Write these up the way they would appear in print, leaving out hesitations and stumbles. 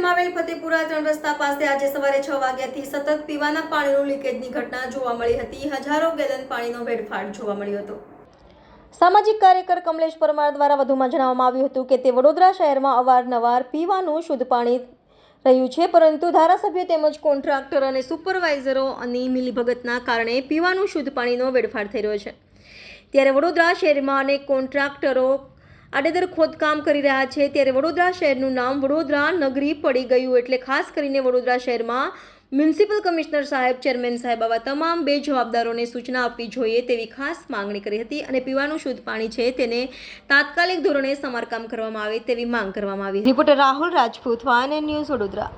શહેરમાં આવેલ ફતેપુરા 3 રસ્તા પાસે આજે સવારે 6 વાગ્યાથી સતત પીવાના પાણીનું લીકેજની ઘટના જોવા મળી હતી. હજારો ગેલન પાણીનો વેડફાટ જોવા મળ્યો હતો. સામાજિક કાર્યકર કમલેશ પરમાર દ્વારા વધુમાં જણાવવામાં આવ્યું હતું કે તે વડોદરા શહેરમાં અવારનવાર પીવાનું શુદ્ધ પાણી રહ્યું છે, પરંતુ ધારાસભ્ય તેમજ કોન્ટ્રાક્ટર અને સુપરવાઇઝરોની મિલીભગતના કારણે પીવાનું શુદ્ધ પાણીનો વેડફાટ થઈ રહ્યો છે. ત્યારે વડોદરા શહેરમાં અનેક કોન્ટ્રાક્ટરો આડેધડ ખોદકામ કરી રહ્યા છે. ત્યારે વડોદરા શહેરનું નામ વડોદરા નગરી પડી ગયું. એટલે ખાસ કરીને વડોદરા શહેરમાં મ્યુનિસિપલ કમિશનર સાહેબ, ચેરમેન સાહેબ આવા તમામ બે જવાબદારોને સૂચના આપવી જોઈએ તેવી ખાસ માંગણી કરી હતી અને પીવાનું શુદ્ધ પાણી છે તેને તાત્કાલિક ધોરણે સમારકામ કરવામાં આવે તેવી માંગ કરવામાં આવી. Reporter Rahul Rajput, van news, Vadodara.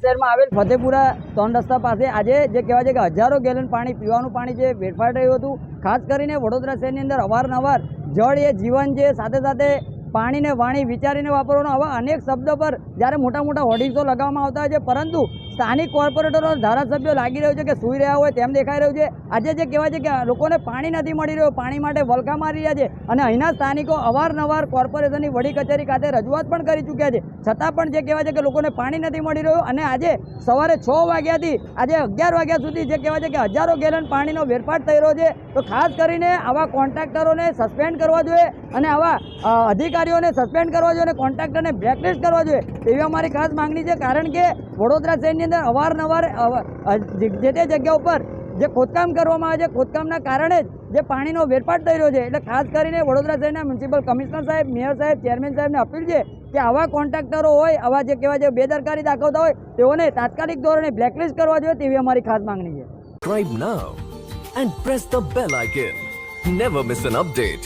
શહેરમાં આવેલ ફતેપુરા 3 રસ્તા પાસે આજે જે કહેવાય છે કે હજારો ગેલન પાણી, પીવાનું પાણી જે વેડફાટ રહ્યું હતું. ખાસ કરીને વડોદરા શહેરની અંદર અવારનવાર જળ એ જીવન છે, સાથે સાથે પાણીને વાણી વિચારીને વાપરવાનો આવા અનેક શબ્દ પર જ્યારે મોટા મોટા હોર્ડિંગ્સો લગાવવામાં આવતા હોય છે, પરંતુ સ્થાનિક કોર્પોરેટરો, ધારાસભ્યો લાગી રહ્યું છે કે સૂઈ રહ્યા હોય તેમ દેખાઈ રહ્યું છે. આજે જે કહેવાય છે કે લોકોને પાણી નથી મળી રહ્યું, પાણી માટે વલખા મારી રહ્યા છે અને અહીંના સ્થાનિકો અવારનવાર કોર્પોરેશનની વડી કચેરી ખાતે રજૂઆત પણ કરી ચૂક્યા છે, છતાં પણ જે કહેવાય છે કે લોકોને પાણી નથી મળી રહ્યું. અને આજે સવારે 6 વાગ્યાથી આજે 11 વાગ્યા સુધી જે કહેવાય છે કે હજારો ગેલન પાણીનો વેડફાટ થઈ રહ્યો છે. તો ખાસ કરીને આવા કોન્ટ્રાક્ટરોને સસ્પેન્ડ કરવા જોઈએ અને આવા અધિકારીઓને સસ્પેન્ડ કરવા જોઈએ અને કોન્ટ્રાક્ટરને બ્લેકલિસ્ટ કરવા જોઈએ એવી અમારી ખાસ માંગણી છે. કારણ કે વડોદરા શહેરની અંદર અવારનવાર જે તે જગ્યા ઉપર જે ખોદકામ કરવામાં આવે છે, ખોદકામના કારણે જ જે પાણીનો વેડફાટ થઈ રહ્યો છે. એટલે ખાસ કરીને વડોદરા શહેરના મ્યુનિસિપલ કમિશનર સાહેબ, મેયર સાહેબ, ચેરમેન સાહેબને અપીલ છે કે આવા કોન્ટ્રાક્ટરો હોય, આવા જે કહેવાય છે બેદરકારી દાખવતા હોય તેઓને તાત્કાલિક ધોરણે બ્લેકલિસ્ટ કરવા જોઈએ તેવી અમારી ખાસ માંગણી છે. Subscribe now and press the bell icon. Never miss an update.